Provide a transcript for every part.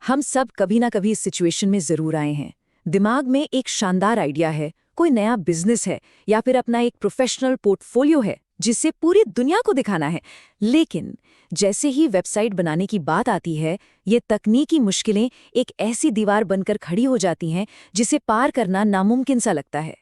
हम सब कभी ना कभी इस सिचुएशन में जरूर आए हैं। दिमाग में एक शानदार आइडिया है, कोई नया बिजनेस है या फिर अपना एक प्रोफेशनल पोर्टफोलियो है जिससे पूरी दुनिया को दिखाना है। लेकिन जैसे ही वेबसाइट बनाने की बात आती है, ये तकनीकी मुश्किलें एक ऐसी दीवार बनकर खड़ी हो जाती हैं जिसे पार करना नामुमकिन सा लगता है।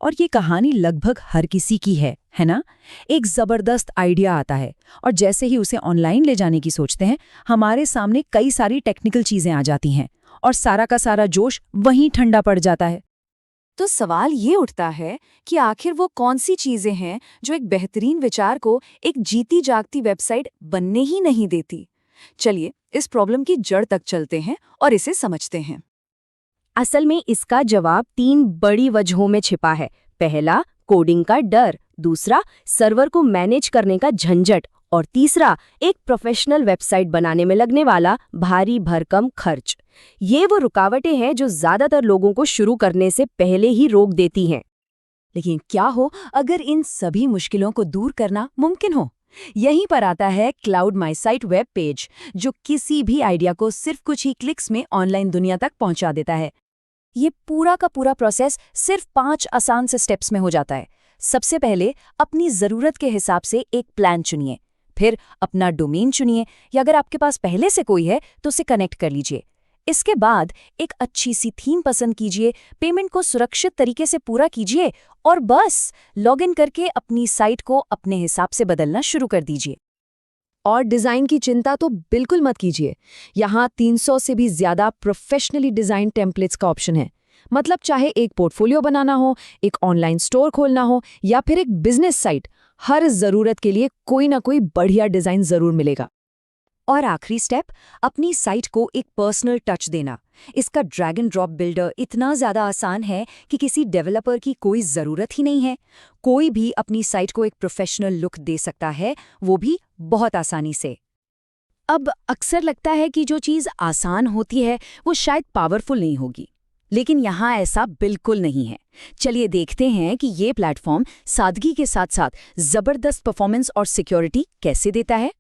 और ये कहानी लगभग हर किसी की है ना? एक जबरदस्त आइडिया आता है और जैसे ही उसे ऑनलाइन ले जाने की सोचते हैं, हमारे सामने कई सारी टेक्निकल चीजें आ जाती हैं और सारा का सारा जोश वहीं ठंडा पड़ जाता है। तो सवाल ये उठता है कि आखिर वो कौन सी चीजें हैं जो एक बेहतरीन विचार को एक जीती जागती वेबसाइट बनने ही नहीं देती। चलिए इस प्रॉब्लम की जड़ तक चलते हैं और इसे समझते हैं। असल में इसका जवाब 3 बड़ी वजहों में छिपा है। पहला, कोडिंग का डर। दूसरा, सर्वर को मैनेज करने का झंझट। और तीसरा, एक प्रोफेशनल वेबसाइट बनाने में लगने वाला भारी भरकम खर्च। ये वो रुकावटें हैं जो ज्यादातर लोगों को शुरू करने से पहले ही रोक देती हैं। लेकिन क्या हो अगर इन सभी मुश्किलों को दूर करना मुमकिन हो? यहीं पर आता है क्लाउड माई साइट वेब पेज, जो किसी भी आइडिया को सिर्फ कुछ ही क्लिक्स में ऑनलाइन दुनिया तक पहुंचा देता है। ये पूरा का पूरा प्रोसेस सिर्फ 5 आसान से स्टेप्स में हो जाता है। सबसे पहले अपनी ज़रूरत के हिसाब से एक प्लान चुनिए, फिर अपना डोमेन चुनिए या अगर आपके पास पहले से कोई है तो उसे कनेक्ट कर लीजिए। इसके बाद एक अच्छी सी थीम पसंद कीजिए, पेमेंट को सुरक्षित तरीके से पूरा कीजिए और बस लॉगिन करके अपनी साइट को अपने हिसाब से बदलना शुरू कर दीजिए। और डिज़ाइन की चिंता तो बिल्कुल मत कीजिए। यहाँ 300 से भी ज़्यादा प्रोफेशनली डिज़ाइन टेम्पलेट्स का ऑप्शन है। मतलब चाहे एक पोर्टफोलियो बनाना हो, एक ऑनलाइन स्टोर खोलना हो या फिर एक बिजनेस साइट, हर ज़रूरत के लिए कोई ना कोई बढ़िया डिज़ाइन ज़रूर मिलेगा। और आखिरी स्टेप, अपनी साइट को एक पर्सनल टच देना। इसका ड्रैग एंड ड्रॉप बिल्डर इतना ज़्यादा आसान है कि किसी डेवलपर की कोई ज़रूरत ही नहीं है। कोई भी अपनी साइट को एक प्रोफेशनल लुक दे सकता है, वो भी बहुत आसानी से। अब अक्सर लगता है कि जो चीज़ आसान होती है वो शायद पावरफुल नहीं होगी, लेकिन यहाँ ऐसा बिल्कुल नहीं है। चलिए देखते हैं कि ये प्लेटफॉर्म सादगी के साथ साथ ज़बरदस्त परफॉर्मेंस और सिक्योरिटी कैसे देता है।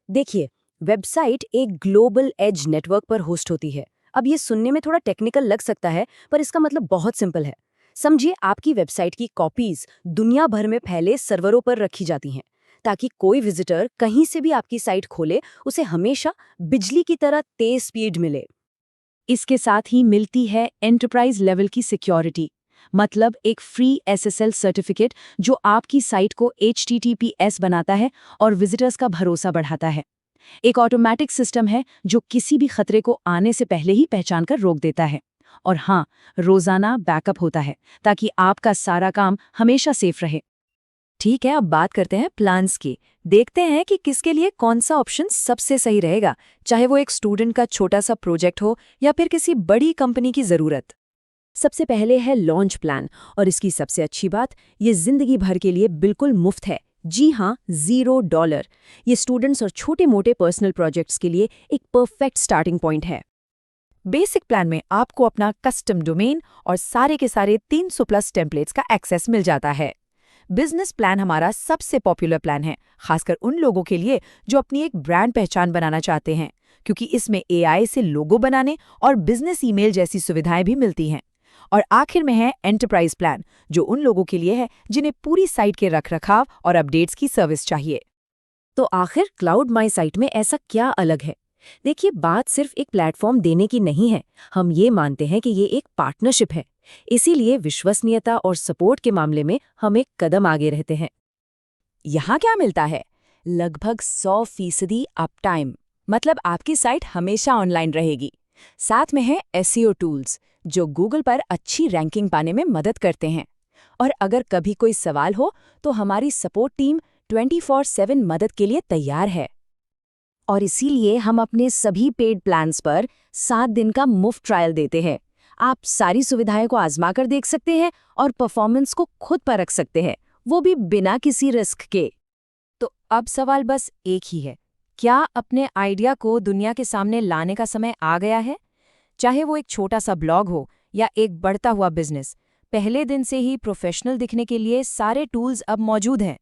देखिए, वेबसाइट एक ग्लोबल एज नेटवर्क पर होस्ट होती है। अब ये सुनने में थोड़ा टेक्निकल लग सकता है, पर इसका मतलब बहुत सिंपल है। समझिए, आपकी वेबसाइट की कॉपीज दुनिया भर में फैले सर्वरों पर रखी जाती हैं, ताकि कोई विजिटर कहीं से भी आपकी साइट खोले, उसे हमेशा बिजली की तरह तेज स्पीड मिले। इसके साथ ही मिलती है एंटरप्राइज लेवल की सिक्योरिटी, मतलब एक फ्री SSL सर्टिफिकेट जो आपकी साइट को HTTPS बनाता है और विजिटर्स का भरोसा बढ़ाता है। एक ऑटोमेटिक सिस्टम है जो किसी भी खतरे को आने से पहले ही पहचान कर रोक देता है। और हाँ, रोजाना बैकअप होता है ताकि आपका सारा काम हमेशा सेफ रहे। ठीक है, अब बात करते हैं प्लान्स की। देखते हैं कि किसके लिए कौन सा ऑप्शन सबसे सही रहेगा, चाहे वो एक स्टूडेंट का छोटा सा प्रोजेक्ट हो या फिर किसी बड़ी कंपनी की ज़रूरत। सबसे पहले है लॉन्च प्लान, और इसकी सबसे अच्छी बात, ये जिंदगी भर के लिए बिल्कुल मुफ्त है। जी हाँ, $0। ये स्टूडेंट्स और छोटे मोटे पर्सनल प्रोजेक्ट्स के लिए एक परफेक्ट स्टार्टिंग पॉइंट है। बेसिक प्लान में आपको अपना कस्टम डोमेन और सारे के सारे 300+ टेम्पलेट्स का एक्सेस मिल जाता है। बिजनेस प्लान हमारा सबसे पॉपुलर प्लान है, खासकर उन लोगों के लिए जो अपनी एक ब्रांड पहचान बनाना चाहते हैं, क्योंकि इसमें AI से लोगो बनाने और बिजनेस ईमेल जैसी सुविधाएं भी मिलती हैं। और आखिर में है एंटरप्राइज प्लान, जो उन लोगों के लिए है जिन्हें पूरी साइट के रखरखाव और अपडेट्स की सर्विस चाहिए। तो आखिर क्लाउड माई साइट में ऐसा क्या अलग है? देखिए, बात सिर्फ एक प्लेटफॉर्म देने की नहीं है। हम ये मानते हैं कि ये एक पार्टनरशिप है, इसीलिए विश्वसनीयता और सपोर्ट के मामले में हम एक कदम आगे रहते हैं। यहाँ क्या मिलता है? लगभग 100% अप टाइम, मतलब आपकी साइट हमेशा ऑनलाइन रहेगी। साथ में है SEO टूल्स, जो गूगल पर अच्छी रैंकिंग पाने में मदद करते हैं। और अगर कभी कोई सवाल हो तो हमारी सपोर्ट टीम 24/7 मदद के लिए तैयार है। और इसीलिए हम अपने सभी पेड प्लान्स पर 7 दिन का मुफ्त ट्रायल देते हैं। आप सारी सुविधाएं को आजमा कर देख सकते हैं और परफॉर्मेंस को खुद परख सकते हैं, वो भी बिना किसी रिस्क के। तो अब सवाल बस एक ही है, क्या अपने आइडिया को दुनिया के सामने लाने का समय आ गया है? चाहे वो एक छोटा सा ब्लॉग हो या एक बढ़ता हुआ बिजनेस, पहले दिन से ही प्रोफेशनल दिखने के लिए सारे टूल्स अब मौजूद हैं।